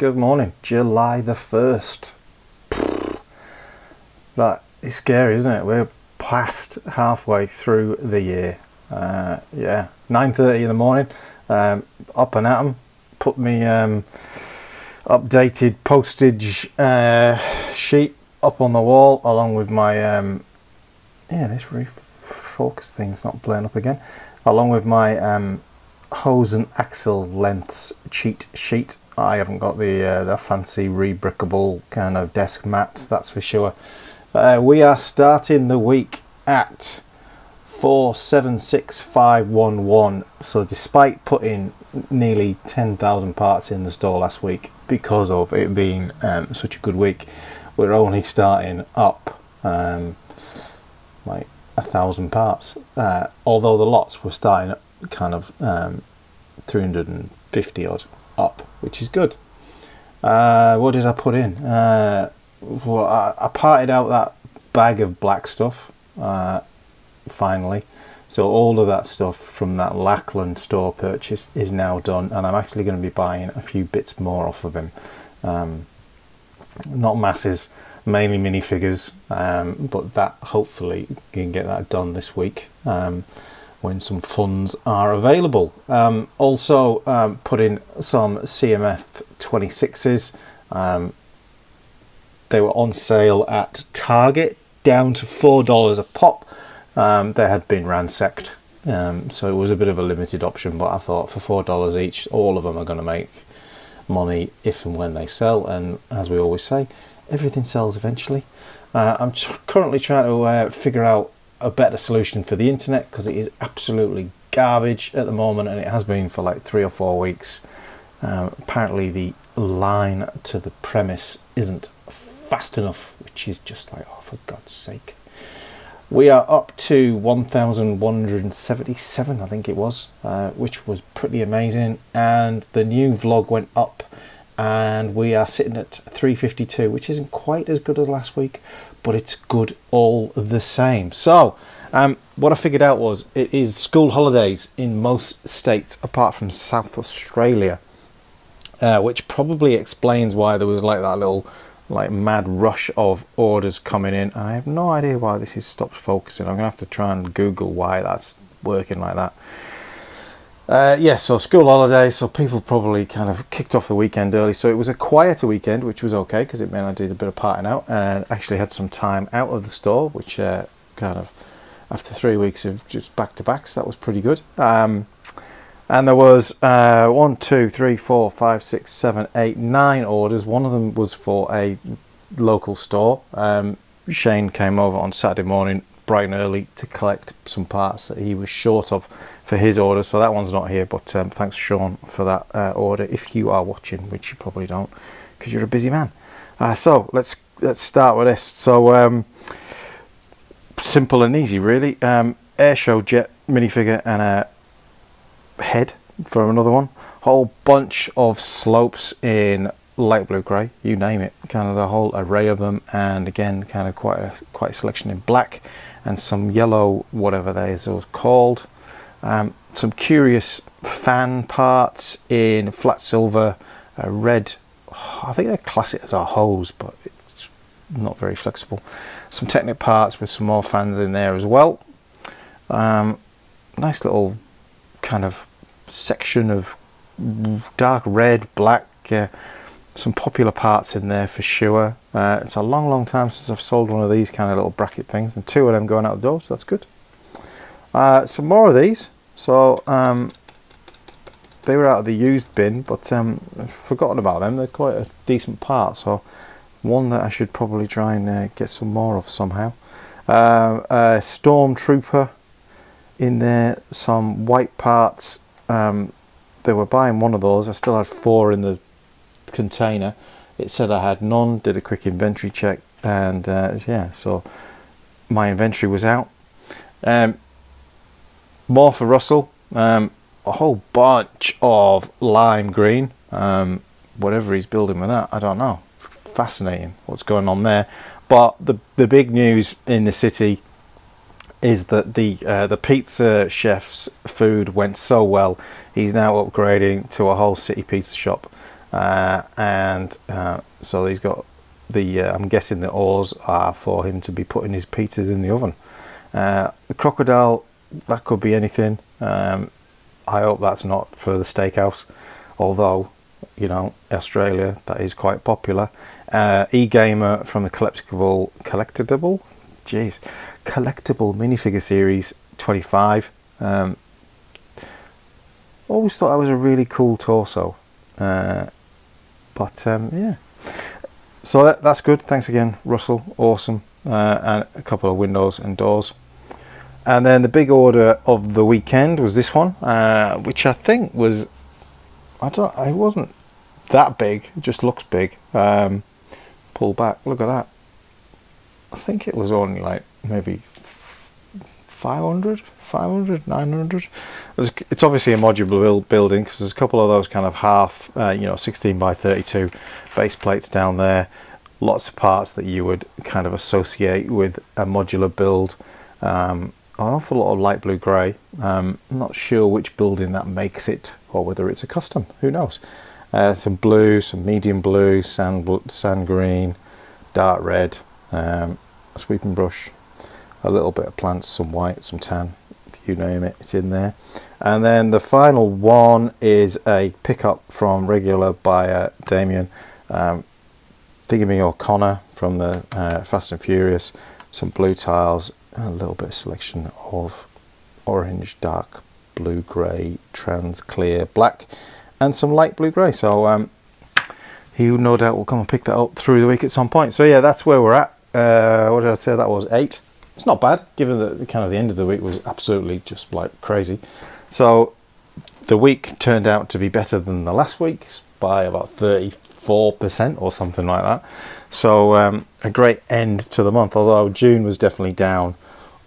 Good morning, July the 1st. That is scary, isn't it? We're past halfway through the year. Yeah, 9:30 in the morning, up and at 'em. Put me updated postage sheet up on the wall, along with my yeah, this refocus thing's not playing up again, along with my hose and axle lengths cheat sheet. I haven't got the fancy rebrickable kind of desk mat, that's for sure. We are starting the week at 476511. So despite putting nearly 10,000 parts in the store last week, because of it being such a good week, we're only starting up like 1,000 parts. Although the lots were starting at kind of 350 odd up, which is good. What did I put in? Well, I parted out that bag of black stuff finally, so all of that stuff from that Lackland store purchase is now done, and I'm actually going to be buying a few bits more off of him. Not masses, mainly minifigures, but that hopefully you can get that done this week when some funds are available. Also put in some CMF 26s. They were on sale at Target, down to $4 a pop. They had been ransacked, so it was a bit of a limited option, but I thought for $4 each, all of them are going to make money if and when they sell, and as we always say, everything sells eventually. I'm currently trying to figure out a better solution for the internet, because it is absolutely garbage at the moment, and it has been for like 3 or 4 weeks. Apparently the line to the premise isn't fast enough, which is just like, oh, for God's sake. We are up to 1,177, I think it was, which was pretty amazing, and the new vlog went up and we are sitting at 352, which isn't quite as good as last week, but it's good all the same. So what I figured out was it is school holidays in most states apart from South Australia, which probably explains why there was like that little mad rush of orders coming in. I have no idea why this is stopped focusing. I'm gonna have to try and Google why that's working like that. Yeah, so school holidays, so people probably kind of kicked off the weekend early, so it was a quieter weekend, which was okay because it meant I did a bit of partying out and actually had some time out of the store, which kind of after 3 weeks of just back-to-backs, that was pretty good. And there was 1, 2, 3, 4, 5, 6, 7, 8, 9 orders. One of them was for a local store. Shane came over on Saturday morning bright and early to collect some parts that he was short of for his order, so that one's not here, but thanks Sean for that order, if you are watching, which you probably don't because you're a busy man. So let's start with this. So simple and easy really. Airshow jet minifigure and a head for another one. Whole bunch of slopes in light blue grey, you name it, kind of the whole array of them, and again kind of quite a selection in black and some yellow, whatever that is called. Some curious fan parts in flat silver, red, I think they class it as a hose, but it's not very flexible. Some Technic parts with some more fans in there as well. Nice little kind of section of dark red, black, some popular parts in there for sure. It's a long time since I've sold one of these kind of little bracket things, and 2 of them going out the door, so that's good. Some more of these. So they were out of the used bin, but I've forgotten about them. They're quite a decent part, so one that I should probably try and get some more of somehow. A Stormtrooper in there, some white parts. They were buying one of those. I still had 4 in the container. It said I had none. Did a quick inventory check, and yeah, so my inventory was out. More for Russell. A whole bunch of lime green. Whatever he's building with that, I don't know. Fascinating what's going on there. But the big news in the city is that the pizza chef's food went so well, he's now upgrading to a whole city pizza shop. So he's got the I'm guessing the oars are for him to be putting his pizzas in the oven. The crocodile, that could be anything. I hope that's not for the steakhouse, although, you know, Australia, that is quite popular. E-Gamer from the collectible minifigure series 25. Always thought that was a really cool torso, yeah. So that's good. Thanks again, Russell. Awesome. And a couple of windows and doors. And then the big order of the weekend was this one, which I think was, it wasn't that big. It just looks big. Pull back. Look at that. I think it was only like maybe 500, 900. It's obviously a modular building, because there's a couple of those kind of half, 16 by 32 base plates down there. Lots of parts that you would kind of associate with a modular build. An awful lot of light blue grey. I'm not sure which building that makes it, or whether it's a custom. Who knows? Some blue, some medium blue, sand green, dark red, a sweeping brush, a little bit of plants, some white, some tan, you name it, it's in there. And then the final one is a pickup from regular buyer Damien, Thingy O'Connor from the Fast and Furious, some blue tiles, and a little bit of selection of orange, dark blue, grey, trans, clear, black, and some light blue grey. So he no doubt will come and pick that up through the week at some point. So yeah, that's where we're at. What did I say? That was 8. It's not bad, given that the kind of the end of the week was absolutely just like crazy. So the week turned out to be better than the last week's by about 34% or something like that. So a great end to the month, although June was definitely down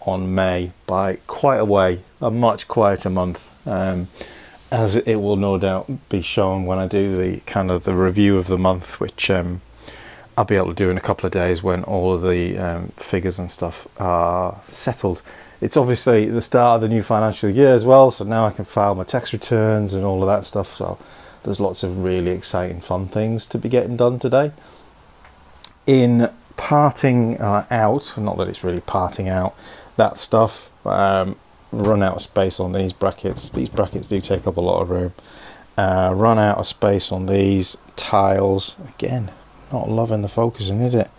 on May by quite a way. A much quieter month, as it will no doubt be shown when I do the kind of the review of the month, which I'll be able to do in a couple of days when all of the figures and stuff are settled. It's obviously the start of the new financial year as well, so now I can file my tax returns and all of that stuff. So there's lots of really exciting fun things to be getting done today. In parting out, not that it's really parting out that stuff, run out of space on these brackets. These brackets do take up a lot of room. Run out of space on these tiles. Again, not loving the focusing, is it?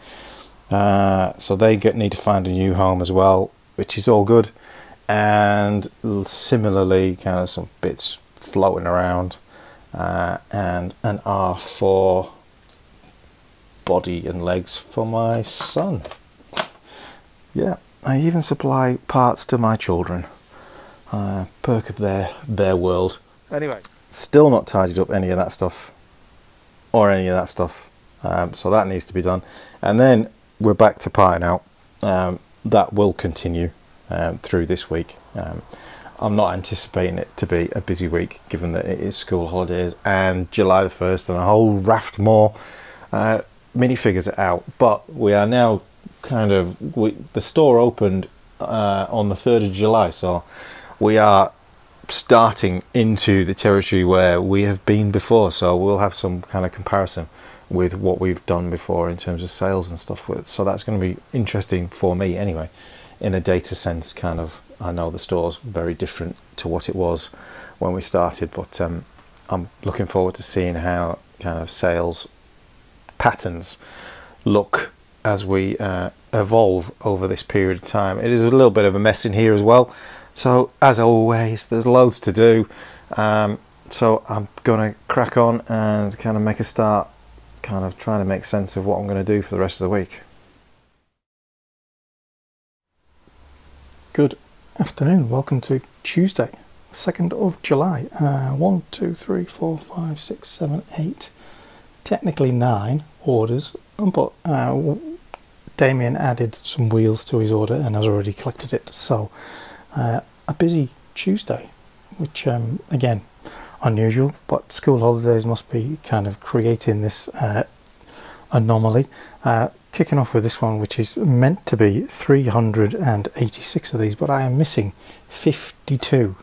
So they need to find a new home as well, which is all good. And similarly, kind of some bits floating around, and an R4 body and legs for my son. Yeah, I even supply parts to my children. Perk of their world. Anyway, still not tidied up any of that stuff, or any of that stuff. So that needs to be done. And then we're back to parting out. That will continue through this week. I'm not anticipating it to be a busy week, given that it is school holidays and July the 1st and a whole raft more minifigures are out. But we are now kind of, the store opened on the 3rd of July, so we are starting into the territory where we have been before, so we'll have some kind of comparison with what we've done before in terms of sales and stuff. So that's going to be interesting for me anyway, in a data sense. Kind of, I know the store's very different to what it was when we started, but I'm looking forward to seeing how kind of sales patterns look as we evolve over this period of time. It is a little bit of a mess in here as well, so as always there's loads to do. So I'm gonna crack on and kind of make a start, kind of trying to make sense of what I'm going to do for the rest of the week. Good afternoon, welcome to Tuesday, 2nd of July. 1, 2, 3, 4, 5, 6, 7, 8, technically 9 orders, but Damien added some wheels to his order and has already collected it. So a busy Tuesday, which again, unusual, but school holidays must be kind of creating this anomaly. Kicking off with this one, which is meant to be 386 of these, but I am missing 52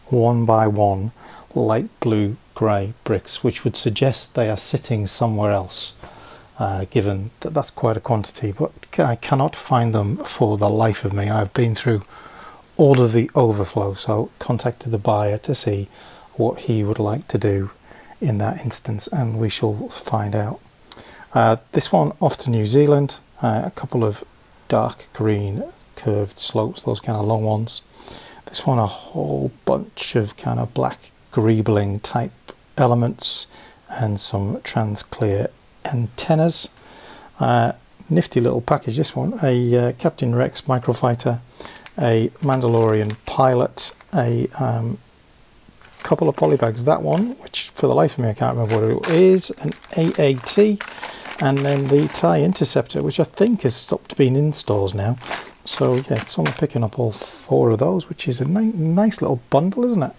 one by one light blue grey bricks, which would suggest they are sitting somewhere else, given that that's quite a quantity, but I cannot find them for the life of me. I've been through all of the overflow, so contacted the buyer to see what he would like to do in that instance, and we shall find out. This one off to New Zealand, a couple of dark green curved slopes, those kind of long ones. This one a whole bunch of kind of black greebling type elements and some trans clear antennas. Nifty little package, this one. A Captain Rex microfighter, a Mandalorian pilot, a couple of polybags. That one, which for the life of me I can't remember what it is, an AAT, and then the TIE Interceptor, which I think has stopped being in stores now. So yeah, it's only picking up all 4 of those, which is a nice little bundle, isn't it?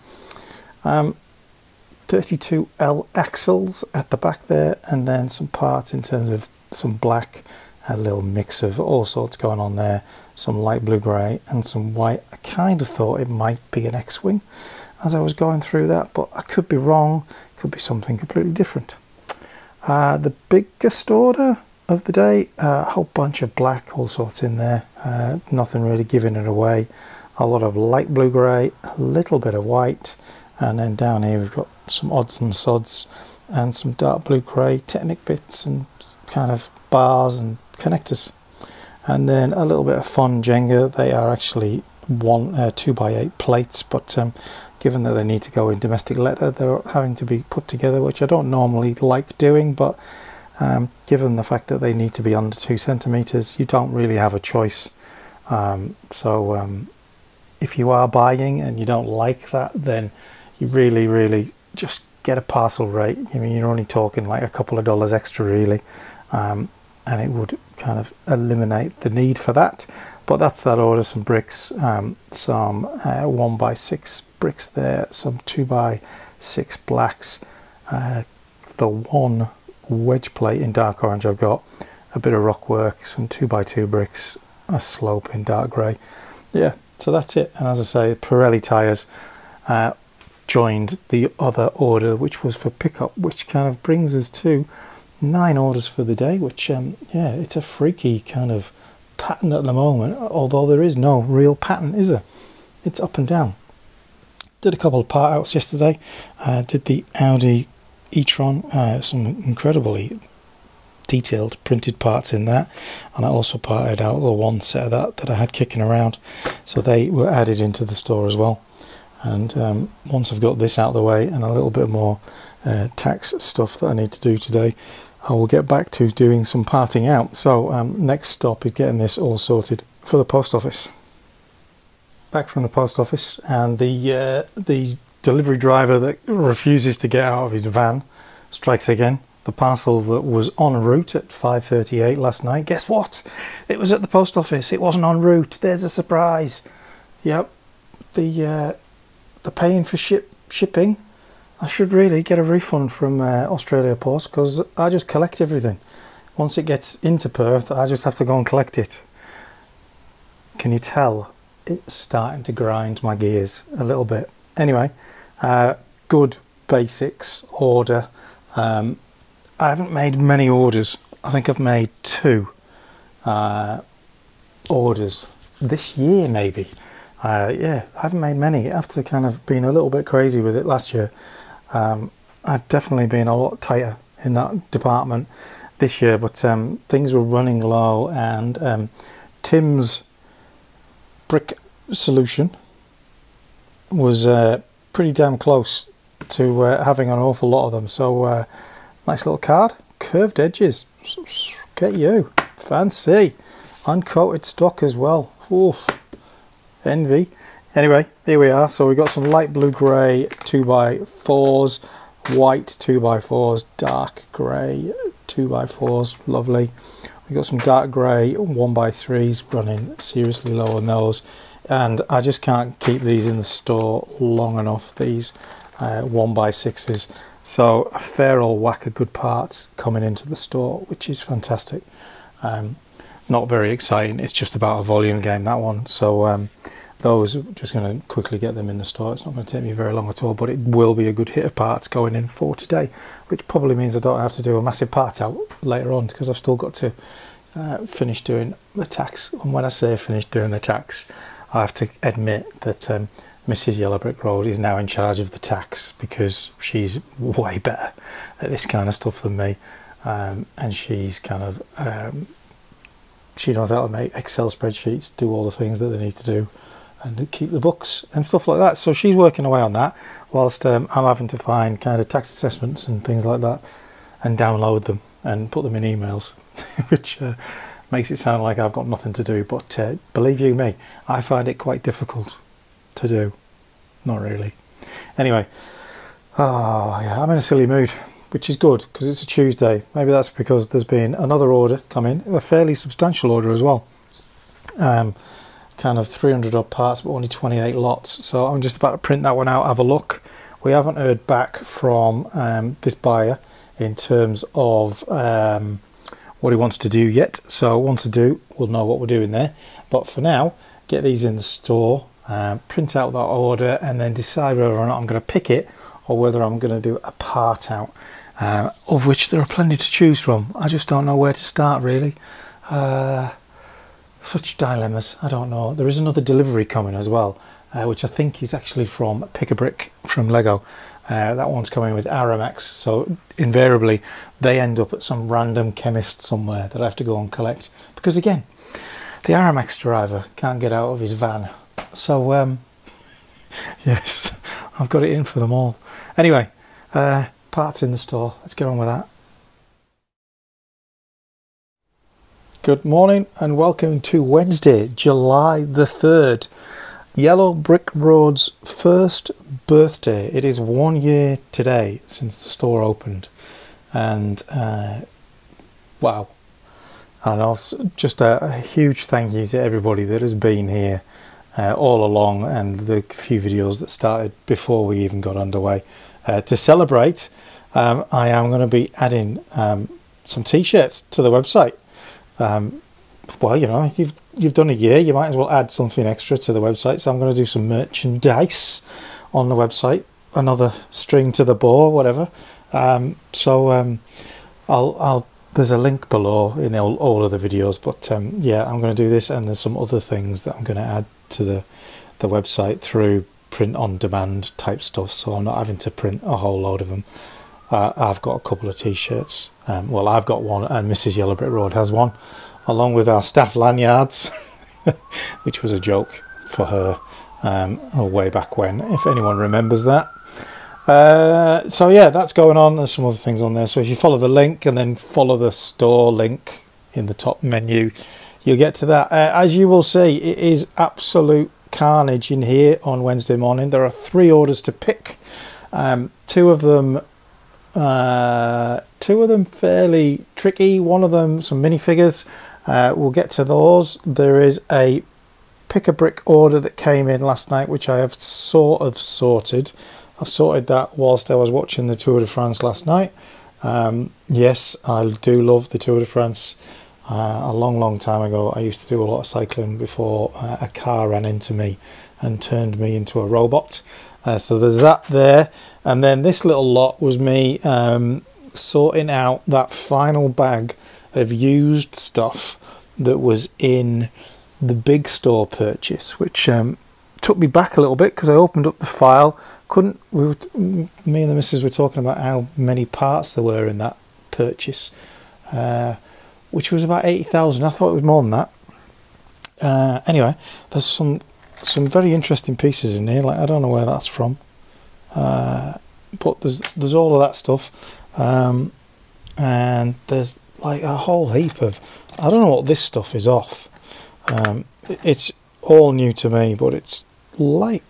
32L axles at the back there, and then some parts in terms of some black, a little mix of all sorts going on there, some light blue grey and some white. I kind of thought it might be an X-Wing as I was going through that, but I could be wrong, could be something completely different. The biggest order of the day, a whole bunch of black, all sorts in there, nothing really giving it away, a lot of light blue grey, a little bit of white, and then down here we've got some odds and sods and some dark blue grey Technic bits and kind of bars and connectors, and then a little bit of fun Jenga. They are actually 2x8 plates, but given that they need to go in domestic letter, they're having to be put together, which I don't normally like doing, but given the fact that they need to be under 2 centimeters, you don't really have a choice. If you are buying and you don't like that, then you really just get a parcel rate. I mean, you're only talking like a couple of dollars extra really, and it would kind of eliminate the need for that. But that's that order. Some bricks, some 1x6 bricks there, some 2x6 blacks, the one wedge plate in dark orange I've got, a bit of rock work, some 2x2 bricks, a slope in dark grey. Yeah, so that's it. And as I say, Pirelli tyres joined the other order, which was for pickup, which kind of brings us to 9 orders for the day, which yeah, it's a freaky kind of pattern at the moment, although there is no real pattern, is there? It's up and down. Did a couple of part outs yesterday, did the Audi e-tron, some incredibly detailed printed parts in that, and I also parted out the one set of that I had kicking around, so they were added into the store as well. And once I've got this out of the way and a little bit more tax stuff that I need to do today, I will get back to doing some parting out. So next stop is getting this all sorted for the post office. Back from the post office, and the delivery driver that refuses to get out of his van strikes again. The parcel that was en route at 5:38 last night, guess what? It was at the post office. It wasn't en route. There's a surprise. Yep, the paying for shipping. I should really get a refund from Australia Post, because I just collect everything. Once it gets into Perth, I just have to go and collect it. Can you tell? It's starting to grind my gears a little bit. Anyway, good basics order. I haven't made many orders. I think I've made 2 orders this year maybe. Yeah, I haven't made many after kind of being a little bit crazy with it last year. I've definitely been a lot tighter in that department this year, but things were running low, and Tim's brick solution was pretty damn close to having an awful lot of them. So nice little card, curved edges, get you, fancy, uncoated stock as well. Ooh, envy. Anyway, here we are. So we've got some light blue grey 2x4s, white 2x4s, dark grey 2x4s, lovely. We've got some dark grey 1x3s, running seriously low on those, and I just can't keep these in the store long enough, these 1x6s. So a fair old whack of good parts coming into the store, which is fantastic. Not very exciting, it's just about a volume game, that one. So those, just going to quickly get them in the store. It's not going to take me very long at all, but it will be a good hit of parts going in for today, which probably means I don't have to do a massive part out later on, because I've still got to finish doing the tacks. And when I say finish doing the tacks, I have to admit that Mrs. Yellow Brick Road is now in charge of the tacks, because she's way better at this kind of stuff than me, and she's kind of she knows how to make Excel spreadsheets, do all the things that they need to do, and keep the books and stuff like that. So she's working away on that, whilst I'm having to find kind of tax assessments and things like that, and download them and put them in emails, which makes it sound like I've got nothing to do. But believe you me, I find it quite difficult to do. Not really. Anyway, oh yeah, I'm in a silly mood, which is good because it's a Tuesday. Maybe that's because there's been another order come in, a fairly substantial order as well. Kind of 300 odd parts, but only 28 lots. So I'm just about to print that one out, have a look. We haven't heard back from this buyer in terms of what he wants to do yet. So once I do, we'll know what we're doing there. But for now, get these in the store, print out that order, and then decide whether or not I'm going to pick it or whether I'm going to do a part out, of which there are plenty to choose from. I just don't know where to start, really. Such dilemmas. I don't know. There is another delivery coming as well, which I think is actually from Pick a Brick from Lego. That one's coming with Aramax, so invariably they end up at some random chemist somewhere that I have to go and collect, because again, the Aramax driver can't get out of his van. So yes, I've got it in for them all. Anyway, parts in the store. Let's get on with that. Good morning and welcome to Wednesday, July the 3rd. Yellow Brick Road's first birthday. It is 1 year today since the store opened, and wow, I don't know, just a huge thank you to everybody that has been here all along, and the few videos that started before we even got underway. To celebrate, I am going to be adding some t-shirts to the website. Well, you know, you've done a year, you might as well add something extra to the website. So I'm going to do some merchandise on the website, another string to the bow, whatever. I'll there's a link below in all of the videos, but yeah, I'm going to do this, and there's some other things that I'm going to add to the website through print on demand type stuff, so I'm not having to print a whole load of them. I've got a couple of t-shirts. Well, I've got one, and Mrs. Yellow Brick Road has one, along with our staff lanyards, which was a joke for her way back when, if anyone remembers that. So yeah, that's going on. There's some other things on there. So if you follow the link and then follow the store link in the top menu, you'll get to that. As you will see, it is absolute carnage in here on Wednesday morning. There are 3 orders to pick. Two of them fairly tricky. One of them some minifigures. We'll get to those. There is a Pick a Brick order that came in last night, which I have sort of sorted. I sorted that whilst I was watching the Tour de France last night. Yes, I do love the Tour de France. A long time ago, I used to do a lot of cycling before a car ran into me and turned me into a robot. So there's that there. And then this little lot was me sorting out that final bag of used stuff that was in the big store purchase, which took me back a little bit because I opened up the file. Me and the missus were talking about how many parts there were in that purchase, which was about 80,000. I thought it was more than that. Anyway, there's some very interesting pieces in here. Like, I don't know where that's from, but there's all of that stuff, and there's like a whole heap of, I don't know what this stuff is off. It's all new to me, but it's like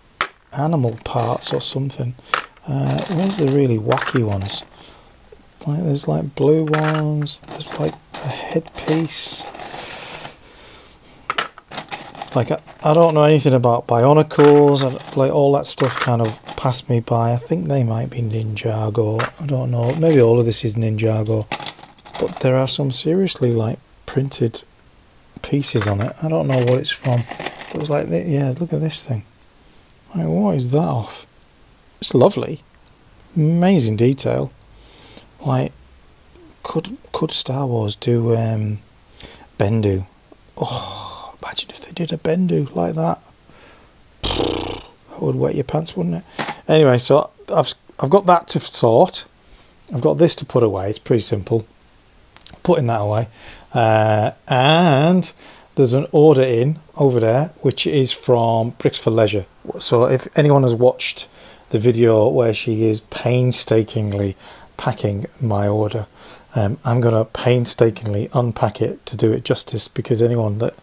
animal parts or something. Where's the really wacky ones? Like, there's like blue ones, there's like a headpiece. Like, I don't know anything about Bionicles, and like all that stuff kind of passed me by. I think they might be Ninjago, I don't know, maybe all of this is Ninjago, but there are some seriously like printed pieces on it. I don't know what it's from. that was like, yeah, look at this thing. Like, what is that off? It's lovely, amazing detail. Like, could Star Wars do Bendu? Oh, imagine if they did a Bendu like that. That would wet your pants, wouldn't it? Anyway, so I've got that to sort. I've got this to put away. It's pretty simple. Putting that away, and there's an order in over there which is from Bricks for Leisure. So if anyone has watched the video where she is painstakingly packing my order, I'm going to painstakingly unpack it to do it justice, because anyone that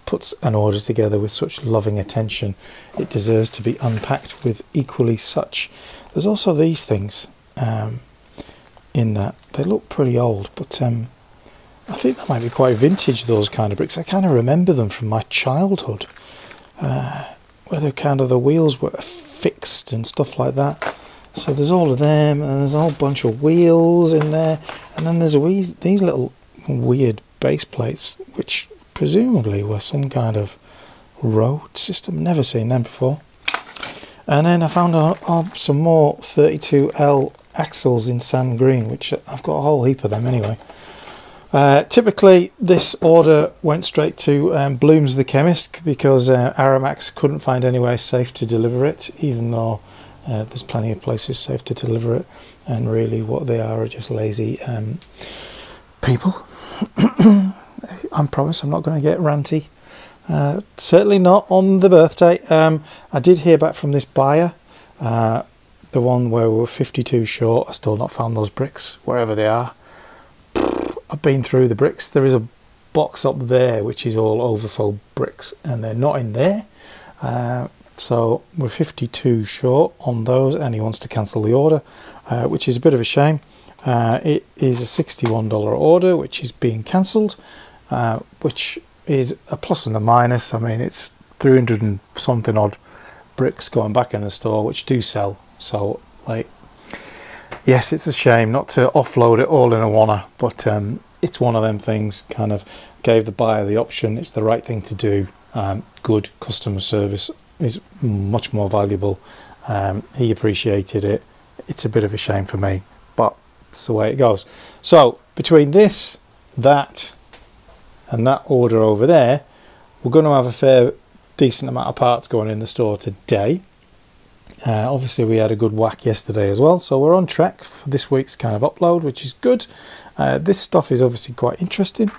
puts an order together with such loving attention, it deserves to be unpacked with equally such. There's also these things in that. They look pretty old, but I think that might be quite vintage, those kind of bricks. I kind of remember them from my childhood, where the wheels were fixed and stuff like that. So there's all of them, and there's a whole bunch of wheels in there, and then there's these little weird base plates, which presumably were some kind of road system. Never seen them before. And then I found some more 32L axles in sand green, which I've got a whole heap of them anyway. Typically this order went straight to Bloom's the Chemist, because Aramax couldn't find anywhere safe to deliver it, even though there's plenty of places safe to deliver it, and really what they are just lazy people. I promise I'm not going to get ranty. Certainly not on the birthday. I did hear back from this buyer, the one where we were 52 short. I still not found those bricks, wherever they are. I've been through the bricks. There is a box up there which is all overflow bricks, and they're not in there. So we're 52 short on those, and he wants to cancel the order, which is a bit of a shame. It is a $61 order which is being cancelled, which is a plus and a minus. I mean, it's 300 and something odd bricks going back in the store, which do sell. So, like, yes, it's a shame not to offload it all in a wanna, but it's one of them things. Kind of gave the buyer the option. It's the right thing to do. Good customer service is much more valuable. He appreciated it. It's a bit of a shame for me, but it's the way it goes. So between this, that, and that order over there, we're going to have a fair decent amount of parts going in the store today. Obviously we had a good whack yesterday as well, so we're on track for this week's kind of upload, which is good. This stuff is obviously quite interesting.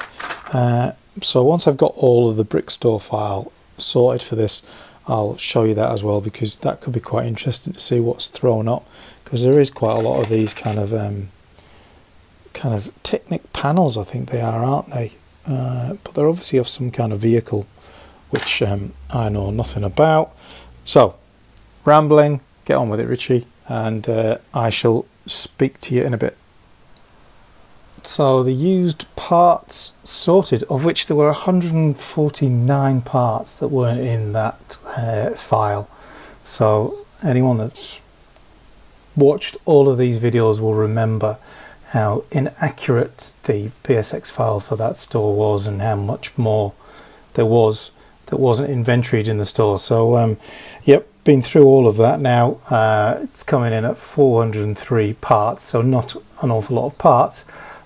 So once I've got all of the Brick Store file sorted for this, I'll show you that as well, because that could be quite interesting to see what's thrown up, because there is quite a lot of these kind of Technic panels, I think they are, aren't they? But they're obviously of some kind of vehicle, which I know nothing about. So, rambling, get on with it, Richie, and I shall speak to you in a bit. So the used parts sorted, of which there were 149 parts that weren't in that file. So anyone that's watched all of these videos will remember how inaccurate the PSX file for that store was, and how much more there was that wasn't inventoried in the store. So yep, been through all of that now. It's coming in at 403 parts, so not an awful lot of parts,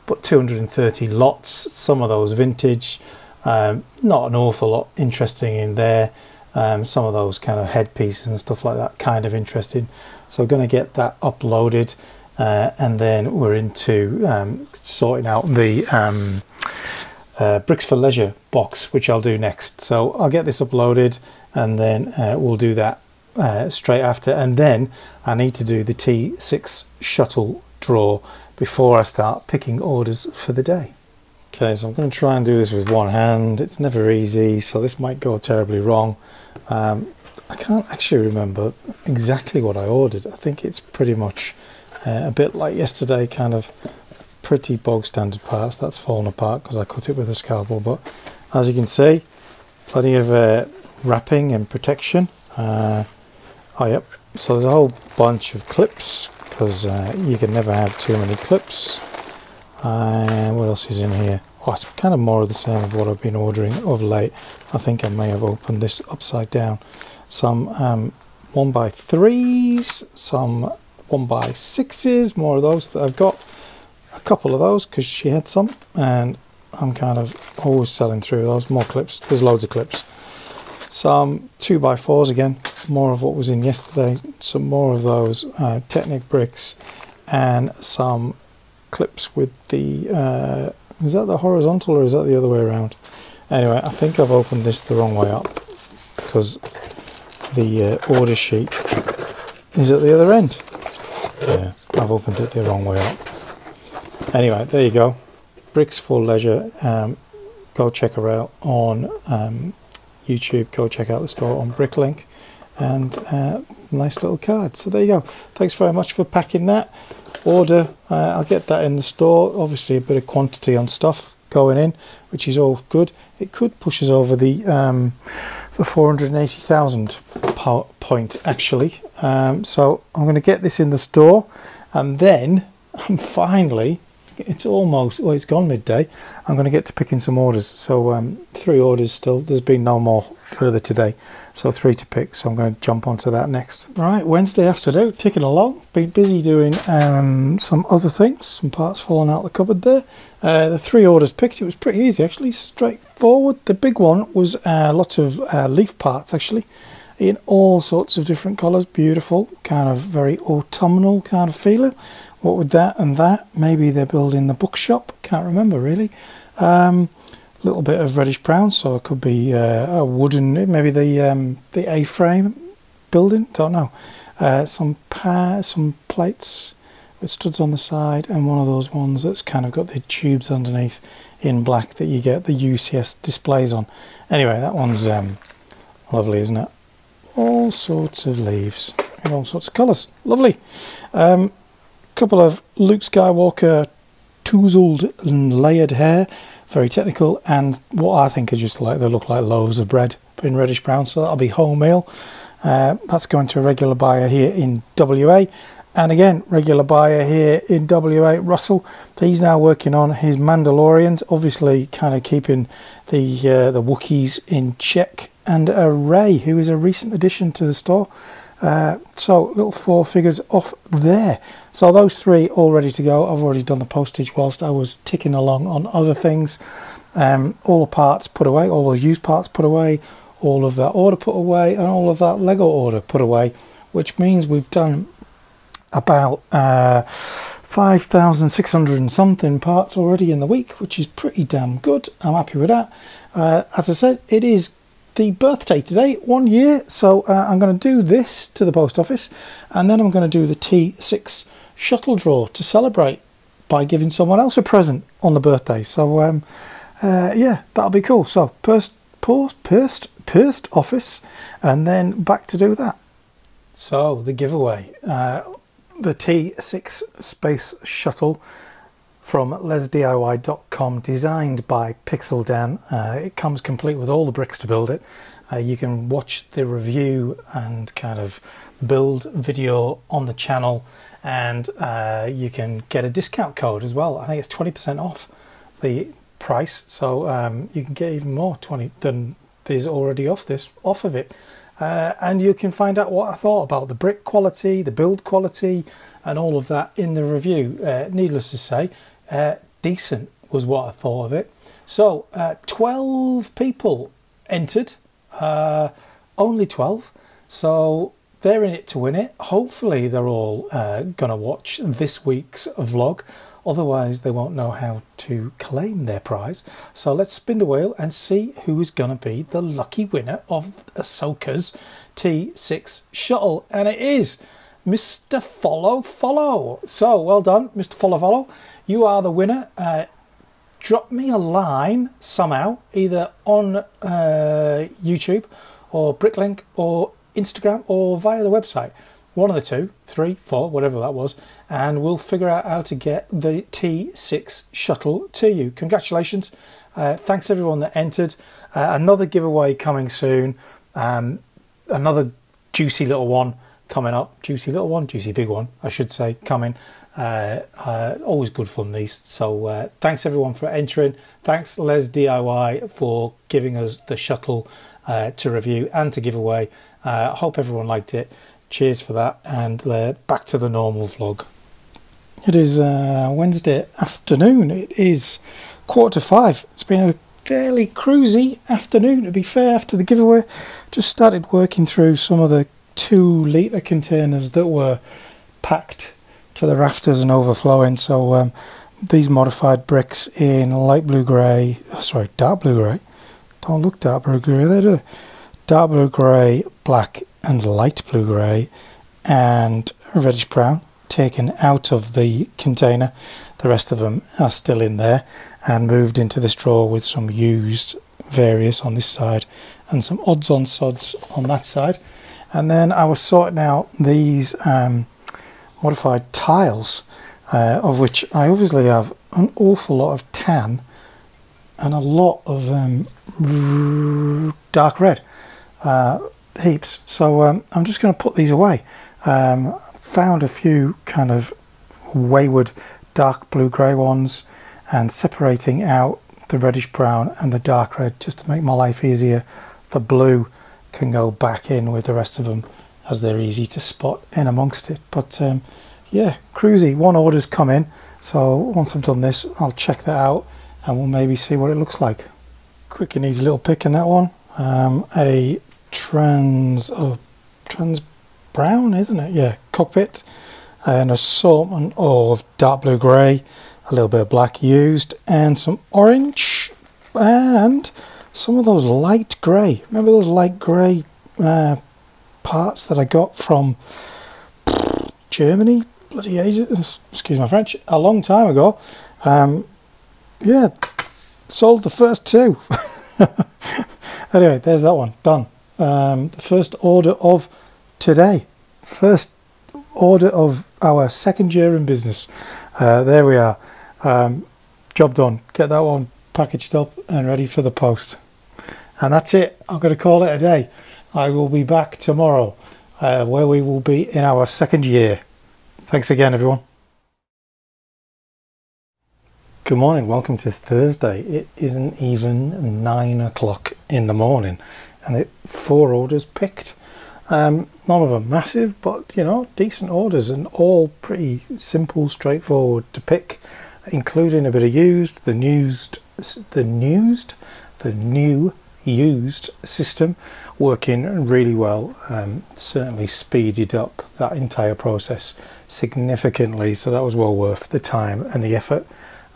but 230 lots, some of those vintage, not an awful lot interesting in there. Some of those kind of headpieces and stuff like that, kind of interesting. So going to get that uploaded, and then we're into sorting out the Bricks for Leisure box, which I'll do next. So I'll get this uploaded, and then we'll do that straight after. And then I need to do the T6 shuttle draw before I start picking orders for the day. Okay, so I'm going to try and do this with one hand. It's never easy, so this might go terribly wrong. I can't actually remember exactly what I ordered. I think it's pretty much a bit like yesterday, kind of pretty bog standard parts. That's fallen apart because I cut it with a scalpel, but as you can see, plenty of wrapping and protection. Oh yep, so there's a whole bunch of clips, because you can never have too many clips. And what else is in here? Oh, it's kind of more of the same of what I've been ordering of late. I think I may have opened this upside down. Some 1x3s, some 1x6s, more of those that I've got. A couple of those because she had some, and I'm kind of always selling through those. More clips, there's loads of clips. Some 2x4s again, more of what was in yesterday. Some more of those Technic bricks, and some clips with the is that the horizontal or is that the other way around? Anyway, I think I've opened this the wrong way up because the order sheet is at the other end. Yeah, I've opened it the wrong way up. Anyway, there you go. Bricks for Leisure. Go check her out on YouTube. Go check out the store on Bricklink, and nice little card. So there you go. Thanks very much for packing that order. I'll get that in the store. Obviously a bit of quantity on stuff going in, which is all good. It could push us over the 480,000 point actually. So I'm going to get this in the store, and then finally, it's almost, well, it's gone midday, I'm going to get to picking some orders. So 3 orders still, there's been no more further today, so 3 to pick, so I'm going to jump onto that next. Right, Wednesday afternoon, ticking along, been busy doing some other things, some parts falling out the cupboard there. The 3 orders picked, it was pretty easy actually, straightforward. The big one was lots of leaf parts actually, in all sorts of different colours, beautiful, kind of very autumnal kind of feeling. What with that and that, maybe they're building the bookshop, can't remember really. Little bit of reddish brown, so it could be a wooden, maybe the A-frame building, don't know. Some plates with studs on the side, and one of those ones that's kind of got the tubes underneath in black that you get the UCS displays on. Anyway, that one's lovely, isn't it? All sorts of leaves in all sorts of colours, lovely. Couple of Luke Skywalker tousled and layered hair, very technical, and what I think are just like, they look like loaves of bread in reddish brown, so that'll be wholemeal. That's going to a regular buyer here in WA, and again regular buyer here in WA, Russell. He's now working on his Mandalorians, obviously kind of keeping the Wookiees in check, and Ray, who is a recent addition to the store. So little 4 figures off there. So those 3 all ready to go. I've already done the postage whilst I was ticking along on other things. All the parts put away, all the used parts put away, all of that order put away, and all of that Lego order put away, which means we've done about 5,600 and something parts already in the week, which is pretty damn good. I'm happy with that. As I said, it is the birthday today, 1 year, so I'm going to do this to the post office, and then I'm going to do the T6 shuttle draw to celebrate by giving someone else a present on the birthday. So yeah, that'll be cool. So post office, and then back to do that. So the giveaway, the T6 space shuttle from lesdiy.com, designed by Pixel Dan. It comes complete with all the bricks to build it. You can watch the review and kind of build video on the channel, and you can get a discount code as well. I think it's 20% off the price, so you can get even more 20 than is already off of it. And you can find out what I thought about the brick quality, the build quality, and all of that in the review. Needless to say, decent was what I thought of it. So 12 people entered, only 12, so they're in it to win it. Hopefully they're all gonna watch this week's vlog, otherwise they won't know how to claim their prize. So let's spin the wheel and see who's gonna be the lucky winner of Ahsoka's T6 shuttle, and it is Mr. Follow. So well done, Mr. Follow. You are the winner. Drop me a line somehow, either on YouTube or Bricklink or Instagram or via the website. One of the 2, 3, 4, whatever that was, and we'll figure out how to get the T6 shuttle to you. Congratulations. Thanks everyone that entered. Another giveaway coming soon. Another juicy little one coming up. Juicy little one, juicy big one, I should say, coming. Always good fun, these. So thanks everyone for entering. Thanks Les DIY for giving us the shuttle to review and to give away. Hope everyone liked it. Cheers for that, and back to the normal vlog. It is Wednesday afternoon. It is 4:45. It's been a fairly cruisy afternoon, to be fair, after the giveaway. Just started working through some of the 2-litre containers that were packed to the rafters and overflowing. So these modified bricks in light blue grey, sorry, dark blue grey. Don't look dark blue grey there, do they? Dark blue grey, black and light blue grey, and reddish brown taken out of the container. The rest of them are still in there and moved into this drawer with some used various on this side and some odds on sods on that side. And then I was sorting out these modified tiles, of which I obviously have an awful lot of tan and a lot of dark red heaps. So I'm just going to put these away. Found a few kind of wayward dark blue grey ones and separating out the reddish brown and the dark red just to make my life easier. The blue can go back in with the rest of them as they're easy to spot in amongst it. But yeah, cruisy. One order's come in, so once I've done this I'll check that out and we'll maybe see what it looks like. Quick and easy little pick in that one. A trans brown, isn't it? Yeah, cockpit, an assortment of dark blue grey, a little bit of black used, and some orange, and some of those light grey. Remember those light grey parts that I got from Germany? Bloody ages, excuse my French, a long time ago. Yeah, sold the first 2. Anyway, there's that one, done. The first order of today. First order of our second year in business. There we are. Job done. Get that one packaged up and ready for the post. And that's it. I'm going to call it a day. I will be back tomorrow, where we will be in our second year. Thanks again, everyone. Good morning. Welcome to Thursday. It isn't even 9 o'clock in the morning, and 4 orders picked. None of them massive, but you know, decent orders, and all pretty simple, straightforward to pick, including a bit of used, the new used system working really well. Certainly speeded up that entire process significantly, so that was well worth the time and the effort.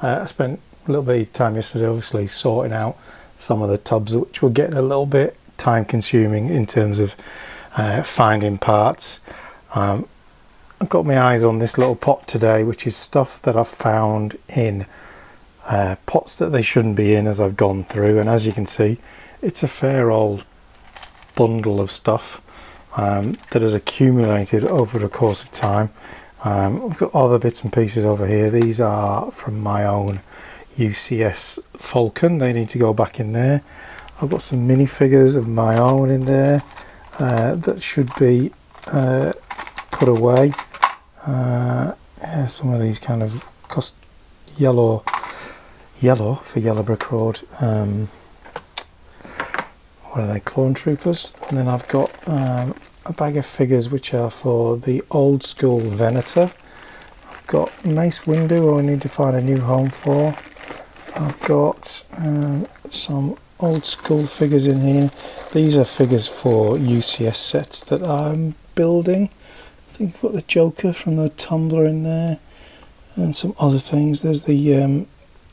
I spent a little bit of time yesterday obviously sorting out some of the tubs, which were getting a little bit time consuming in terms of finding parts. I've got my eyes on this little pot today, which is stuff that I've found in pots that they shouldn't be in as I've gone through, and as you can see, it's a fair old bundle of stuff that has accumulated over the course of time. I've got other bits and pieces over here. These are from my own UCS Falcon. They need to go back in there. I've got some minifigures of my own in there that should be put away. Yeah, some of these kind of cost yellow for Yellow Brick Road. What are they, Clone Troopers? And then I've got a bag of figures which are for the old school Venator. I've got Mace Windu, who I need to find a new home for. I've got some old school figures in here. These are figures for UCS sets that I'm building. I think I've got the Joker from the Tumbler in there, and some other things. There's the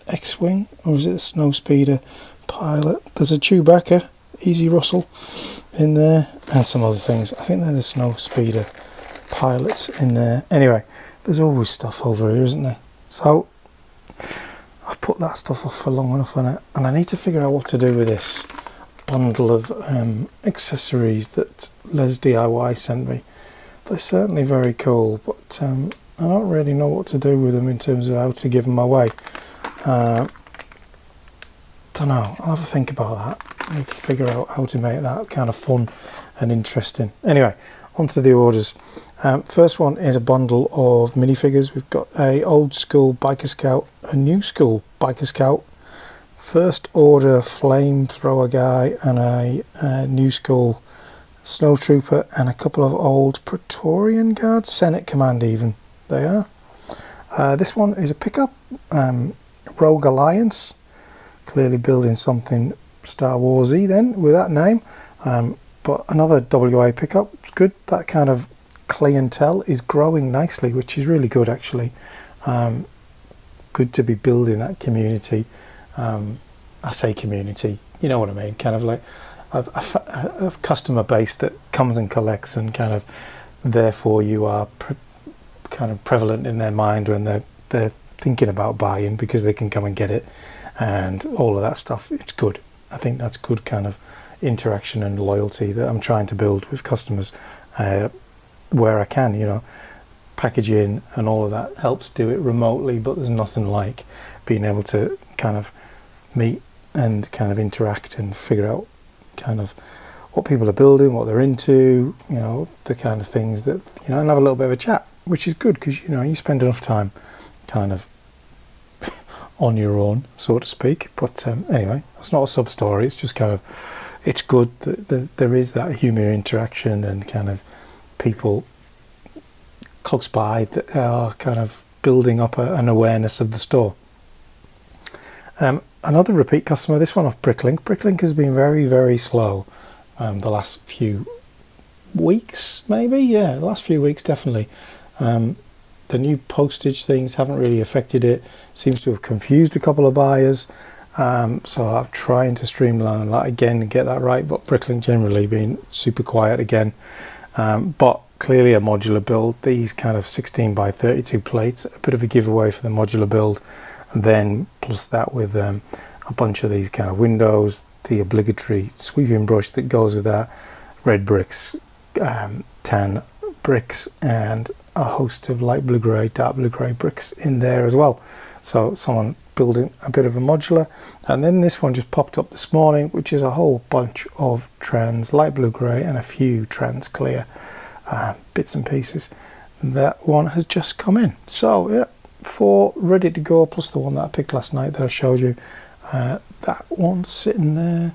X-Wing, or is it the Snowspeeder pilot? There's a Chewbacca, Easy Russell in there, and some other things. I think they're the Snowspeeder pilots in there. Anyway, there's always stuff over here, isn't there? So I've put that stuff off for long enough on it, and I need to figure out what to do with this bundle of accessories that Les DIY sent me. They're certainly very cool, but I don't really know what to do with them in terms of how to give them away. Don't know, I'll have a think about that. I need to figure out how to make that kind of fun and interesting. Anyway, onto the orders. First one is a bundle of minifigures. We've got a old school Biker Scout, a new school Biker Scout, first order flamethrower guy, and a new school snowtrooper, and a couple of old Praetorian guards, Senate Command even, they are. This one is a pickup, Rogue Alliance, clearly building something Star Warsy then with that name, but another WA pickup. It's good, that kind of clientele is growing nicely, which is really good actually. Good to be building that community. I say community, you know what I mean, kind of like a customer base that comes and collects, and kind of therefore you are kind of prevalent in their mind when they're thinking about buying, because they can come and get it and all of that stuff. It's good. I think that's good kind of interaction and loyalty that I'm trying to build with customers where I can, you know. Packaging and all of that helps do it remotely, but there's nothing like being able to kind of meet and kind of interact and figure out kind of what people are building, what they're into, you know, the kind of things that, you know, and have a little bit of a chat, which is good, because, you know, you spend enough time kind of on your own, so to speak. But anyway, that's not a sub story, it's just kind of, it's good that there is that human interaction and kind of people close by that are kind of building up an awareness of the store. Another repeat customer, this one off Bricklink. Bricklink has been very, very slow the last few weeks, maybe, yeah, the last few weeks definitely. The new postage things haven't really affected it. Seems to have confused a couple of buyers, so I'm trying to streamline that again and get that right, but Bricklink generally being super quiet again. But clearly a modular build, these kind of 16 by 32 plates, a bit of a giveaway for the modular build, and then plus that with a bunch of these kind of windows, the obligatory sweeping brush that goes with that, red bricks, tan bricks, and a host of light blue grey, dark blue grey bricks in there as well. So someone building a bit of a modular. And then this one just popped up this morning, which is a whole bunch of trans light blue grey and a few trans clear bits and pieces. That one has just come in, so yeah, 4 ready to go, plus the one that I picked last night that I showed you. That one's sitting there.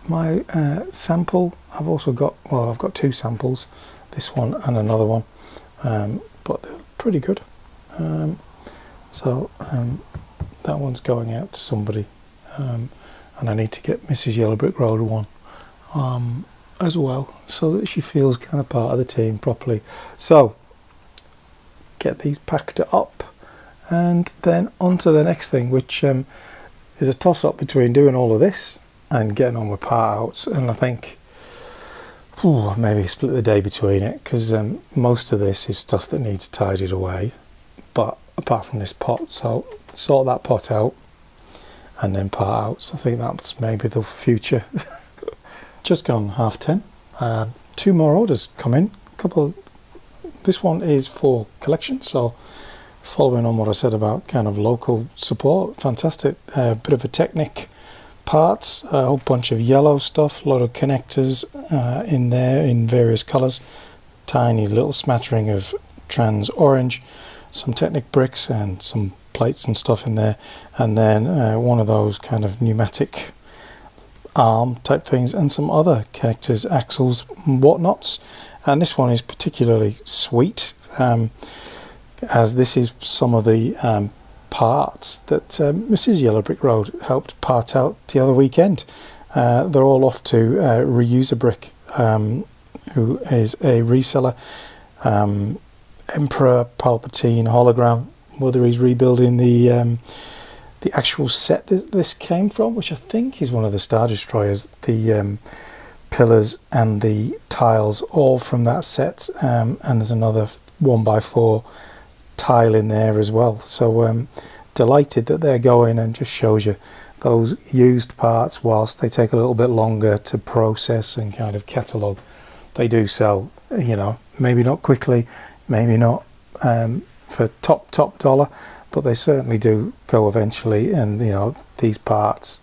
My sample, I've also got, well, I've got 2 samples, this one and another one, but they're pretty good. So that one's going out to somebody, and I need to get Mrs. Yellow Brick Road one as well, so that she feels kind of part of the team properly. So get these packed up, and then on to the next thing, which is a toss-up between doing all of this and getting on with part outs. And I think maybe split the day between it, because most of this is stuff that needs tidied away, but apart from this pot, so sort that pot out and then part outs. I think that's maybe the future. Just gone 10:30. 2 more orders come in. This one is for collection, so following on what I said about kind of local support, fantastic. Bit of a Technic parts, a whole bunch of yellow stuff, a lot of connectors in there in various colours, tiny little smattering of trans orange, some Technic bricks and some plates and stuff in there, and then one of those kind of pneumatic arm type things, and some other connectors, axles, whatnots. And this one is particularly sweet, as this is some of the parts that Mrs. Yellow Brick Road helped part out the other weekend. They're all off to Reuser Brick, who is a reseller. Emperor Palpatine hologram, whether he's rebuilding the actual set that this came from, which I think is one of the Star Destroyers, the pillars and the tiles all from that set, and there's another 1x4 tile in there as well. So delighted that they're going, and just shows you those used parts, whilst they take a little bit longer to process and kind of catalogue, they do sell, you know, maybe not quickly, maybe not for top dollar, but they certainly do go eventually. And you know, these parts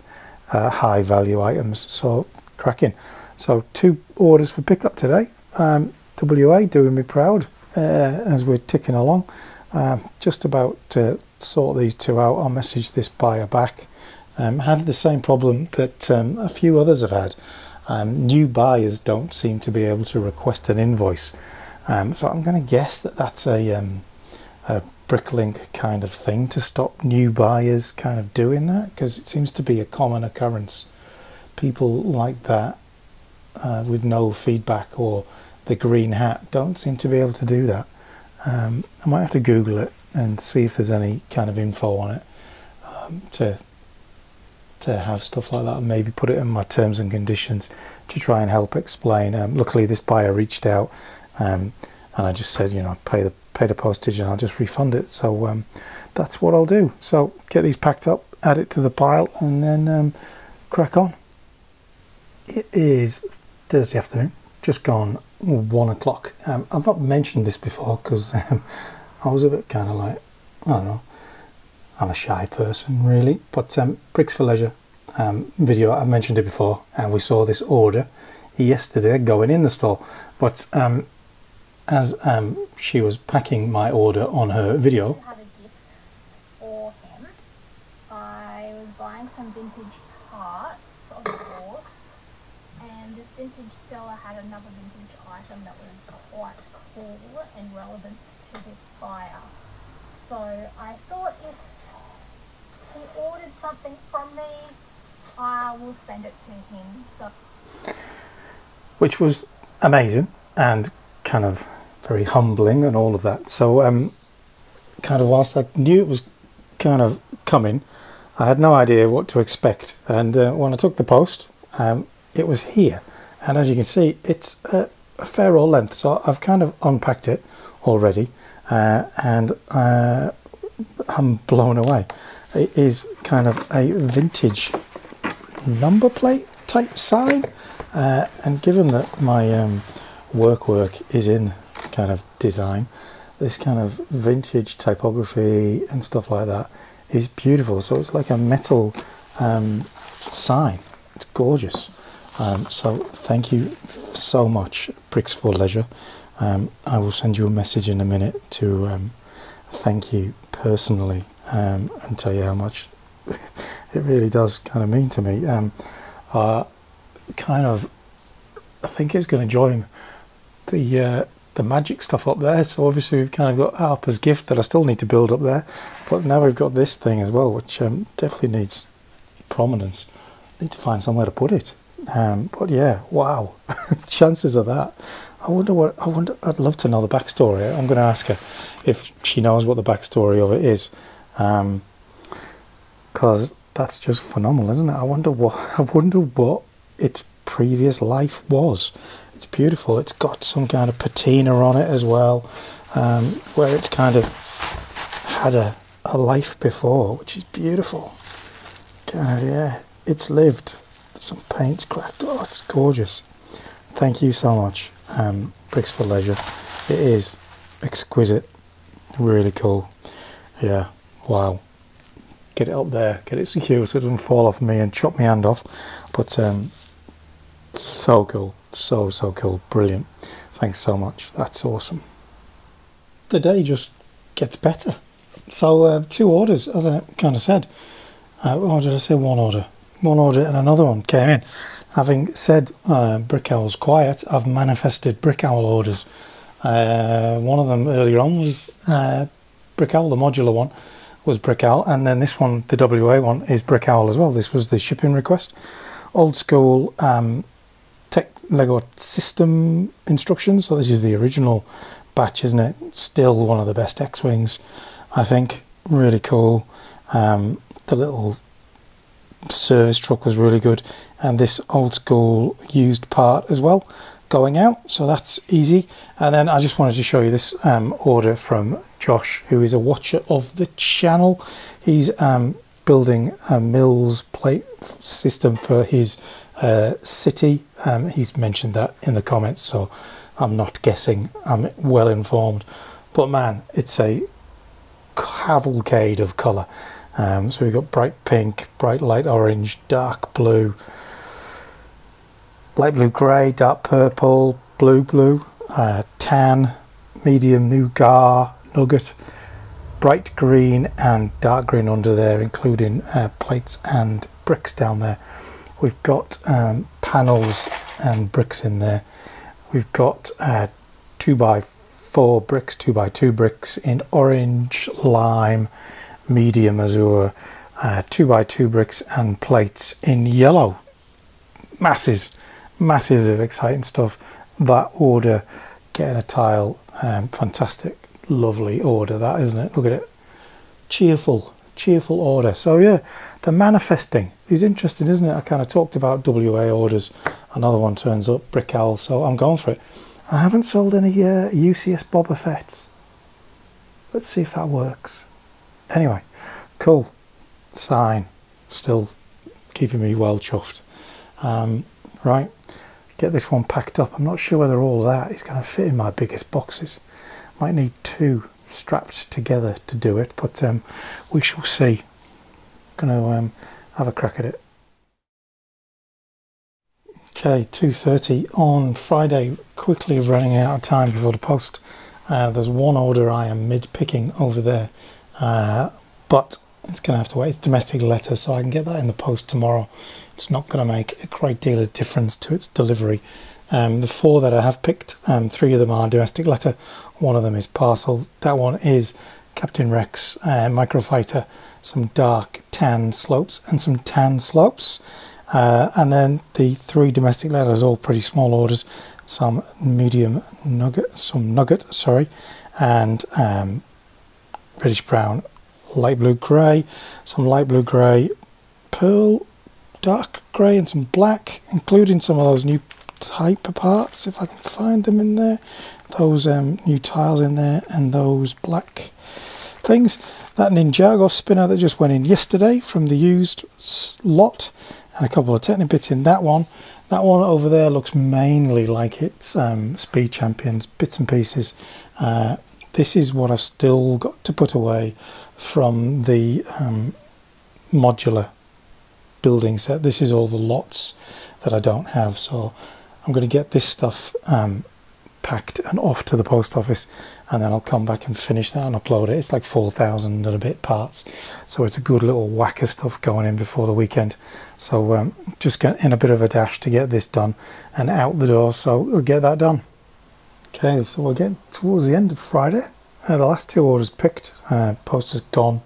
are high value items, so cracking. So 2 orders for pickup today. WA doing me proud as we're ticking along. Just about to sort these 2 out. I'll message this buyer back. Had the same problem that a few others have had. New buyers don't seem to be able to request an invoice. So I'm going to guess that that's a Bricklink kind of thing to stop new buyers kind of doing that, because it seems to be a common occurrence. People like that with no feedback or the green hat don't seem to be able to do that. I might have to Google it and see if there's any kind of info on it to have stuff like that, and maybe put it in my terms and conditions to try and help explain. Luckily this buyer reached out and I just said, you know, pay the postage and I'll just refund it. So that's what I'll do. So get these packed up, add it to the pile, and then crack on. It is Thursday afternoon, just gone 1 o'clock. I've not mentioned this before because I was a bit kind of like, I don't know, I'm a shy person really, but Bricks for Leisure video, I've mentioned it before, and we saw this order yesterday going in the store, but as she was packing my order on her video, I had a gift for him. I was buying some vintage parts, of course, and this vintage seller had another vintage item that was quite cool and relevant to this buyer. So I thought if he ordered something from me, I will send it to him. So, which was amazing and kind of very humbling and all of that. So kind of whilst I knew it was kind of coming, I had no idea what to expect, and when I took the post, it was here, and as you can see it's a fair old length, so I've kind of unpacked it already, and I'm blown away. It is kind of a vintage number plate type sign, and given that my work is in kind of design, this kind of vintage typography and stuff like that is beautiful. So it's like a metal sign. It's gorgeous. So thank you so much, Bricks for Leisure. I will send you a message in a minute to thank you personally and tell you how much it really does kind of mean to me. I think it's going to join the magic stuff up there. So obviously we've kind of got Harper's gift that I still need to build up there, but now we've got this thing as well, which definitely needs prominence. Need to find somewhere to put it. But yeah, wow, chances of that. I'd love to know the backstory. I'm going to ask her if she knows what the backstory of it is, because that's just phenomenal, isn't it? I wonder what its previous life was. It's beautiful. It's got some kind of patina on it as well, where it's kind of had a life before, which is beautiful. Kind of, yeah, it's lived. Some paint's cracked. Oh, it's gorgeous. Thank you so much, Bricks for Leisure. It is exquisite, really cool. Yeah, wow. Get it up there, get it secure so it doesn't fall off me and chop my hand off. But so cool, so cool, brilliant. Thanks so much. That's awesome. The day just gets better. So 2 orders, as I kind of said. Or did I say 1 order? 1 order and another one came in. Having said Brickowl's quiet, I've manifested Brickowl orders. One of them earlier on was Brickowl, the modular one was Brickowl, and then this one, the WA one, is Brickowl as well. This was the shipping request. Old school tech Lego system instructions. So this is the original batch, isn't it? Still one of the best X-Wings, I think. Really cool. The little service truck was really good, and this old school used part as well going out, so that's easy. And then I just wanted to show you this order from Josh, who is a watcher of the channel. He's building a Mills plate system for his city. He's mentioned that in the comments, so I'm not guessing, I'm well informed. But man, it's a cavalcade of colour. So we've got bright pink, bright light orange, dark blue, light blue grey, dark purple, blue, tan, medium nougat, nugget, bright green and dark green under there, including plates and bricks down there. We've got panels and bricks in there. We've got 2x4 bricks, 2x2 bricks in orange, lime, medium azure, 2x2 bricks and plates in yellow. Masses of exciting stuff. That order, getting a tile, fantastic, lovely order that, isn't it? Look at it, cheerful order. So yeah, the manifesting is interesting, isn't it? I kind of talked about WA orders. Another one turns up, Brickowl, so I'm going for it. I haven't sold any UCS Boba Fett's. Let's see if that works. Anyway, cool. Sign, still keeping me well chuffed. Right, get this one packed up. I'm not sure whether all that is going to fit in my biggest boxes. Might need 2 strapped together to do it, but we shall see. Going to have a crack at it. Okay, 2:30 on Friday, quickly running out of time before the post. There's one order I am mid-picking over there, but it's going to have to wait. It's domestic letter, so I can get that in the post tomorrow. It's not going to make a great deal of difference to its delivery. The 4 that I have picked, 3 of them are domestic letter, 1 of them is parcel. That one is Captain Rex Microfighter, some dark tan slopes and some tan slopes. And then the 3 domestic letters, all pretty small orders, some medium nugget, and reddish brown, light blue grey, some light blue grey, pearl, dark grey and some black, including some of those new type of parts, if I can find them in there, those new tiles in there and those black things. That Ninjago spinner that just went in yesterday from the used lot, and a couple of Technic bits in that one. That one over there looks mainly like it's Speed Champions bits and pieces. This is what I've still got to put away from the modular building set. This is all the lots that I don't have, so I'm going to get this stuff packed and off to the post office, and then I'll come back and finish that and upload it. It's like 4,000 and a bit parts, so it's a good little whack of stuff going in before the weekend. So just get in a bit of a dash to get this done and out the door, so we'll get that done. Okay, so we're getting towards the end of Friday. The last 2 orders picked, posters gone,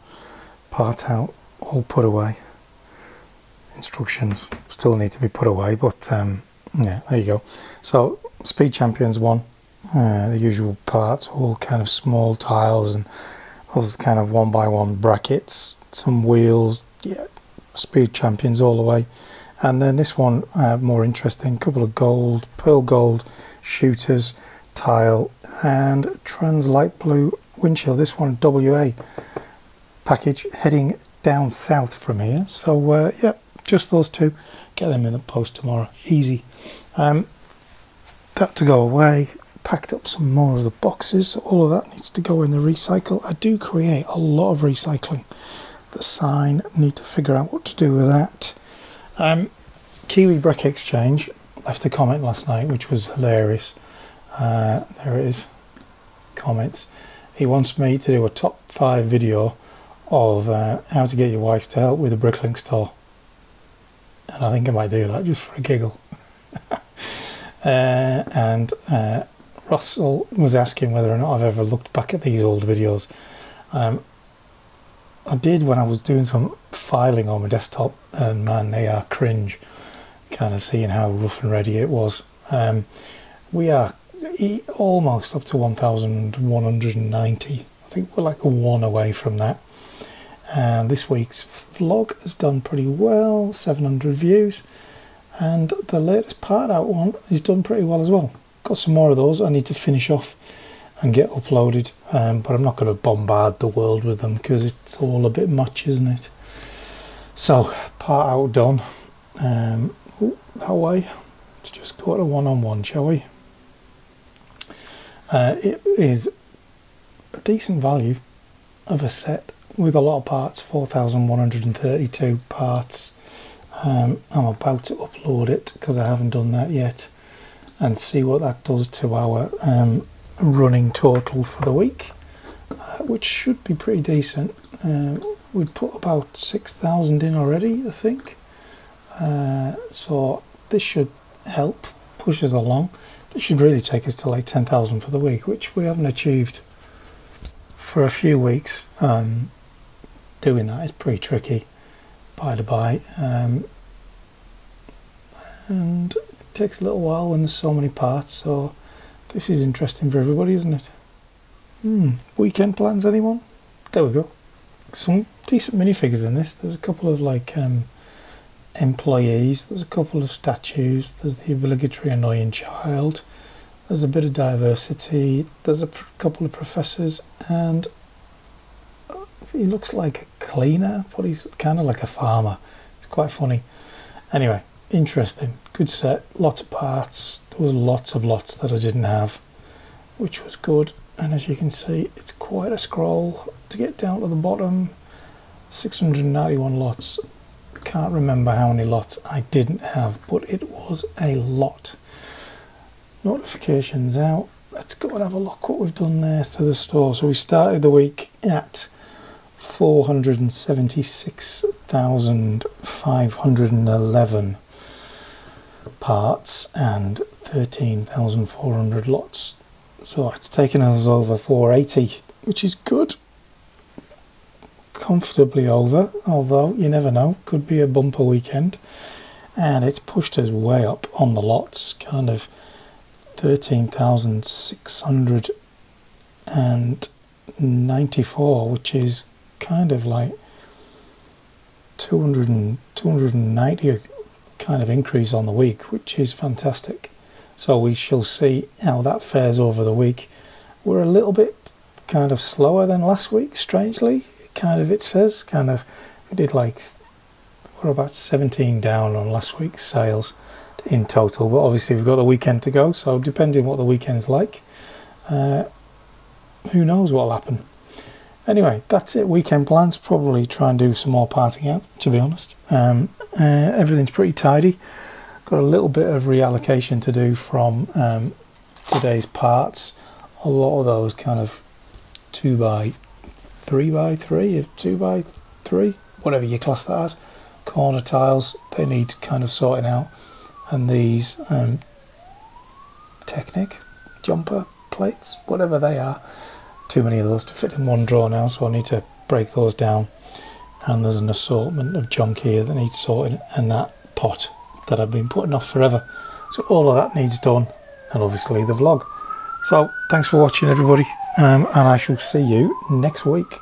part out, all put away. Instructions still need to be put away, but yeah, there you go. So Speed Champions 1, the usual parts, all kind of small tiles and those kind of 1x1 brackets, some wheels, yeah, Speed Champions all the way. And then this one, more interesting, couple of gold, pearl gold shooters, tile and trans light blue windshield. This one WA package heading down south from here. So yeah, just those 2. Get them in the post tomorrow, easy. That to go away. Packed up some more of the boxes, so all of that needs to go in the recycle. I do create a lot of recycling. The sign, need to figure out what to do with that. Kiwi Brick Exchange left a comment last night which was hilarious. There it is, comments. He wants me to do a top 5 video of how to get your wife to help with the Bricklink Store, and I think I might do that just for a giggle. And Russell was asking whether or not I've ever looked back at these old videos. I did when I was doing some filing on my desktop, and man, they are cringe, kind of seeing how rough and ready it was. We are almost up to 1,190. I think we're like a 1 away from that. And this week's vlog has done pretty well, 700 views. And the latest part out one is done pretty well as well. Got some more of those I need to finish off and get uploaded, but I'm not going to bombard the world with them because it's all a bit much, isn't it? So part out done. Oh, that way. Let's just go to one-on-one, shall we? It is a decent value of a set with a lot of parts, 4,132 parts. I'm about to upload it because I haven't done that yet, and see what that does to our running total for the week, which should be pretty decent. We've put about 6,000 in already, I think, so this should help push us along. This should really take us to like 10,000 for the week, which we haven't achieved for a few weeks. Doing that is pretty tricky, by the by, and it takes a little while when there's so many parts, so this is interesting for everybody, isn't it? Weekend plans, anyone? There we go. Some decent minifigures in this. There's a couple of like employees, there's a couple of statues, there's the obligatory annoying child, there's a bit of diversity, there's a couple of professors, and he looks like a cleaner, but he's kind of like a farmer. It's quite funny. Anyway, interesting, good set, lots of parts. There was lots that I didn't have, which was good. And as you can see, it's quite a scroll to get down to the bottom. 691 lots. Can't remember how many lots I didn't have, but it was a lot. Notifications out. Let's go and have a look what we've done there to the store. So we started the week at 476,511 parts and 13,400 lots. So it's taken us over 480, which is good. Comfortably over, although you never know, could be a bumper weekend. And it's pushed us way up on the lots, kind of 13,694, which is kind of like 290 kind of increase on the week, which is fantastic. So we shall see how that fares over the week. We're a little bit kind of slower than last week, strangely. Kind of, it says, kind of, we did like, we're about 17 down on last week's sales in total, but obviously we've got the weekend to go, so depending on what the weekend's like, who knows what'll happen. Anyway, that's it. Weekend plans, probably try and do some more parting out, to be honest. Everything's pretty tidy. Got a little bit of reallocation to do from today's parts. A lot of those kind of 2x3x3, 2x3, whatever you class that as, corner tiles, they need kind of sorting out. And these Technic jumper plates, whatever they are, too many of those to fit in one drawer now, so I need to break those down. And there's an assortment of junk here that needs sorting, and that pot that I've been putting off forever. So all of that needs done, and obviously the vlog. So thanks for watching, everybody, and I shall see you next week.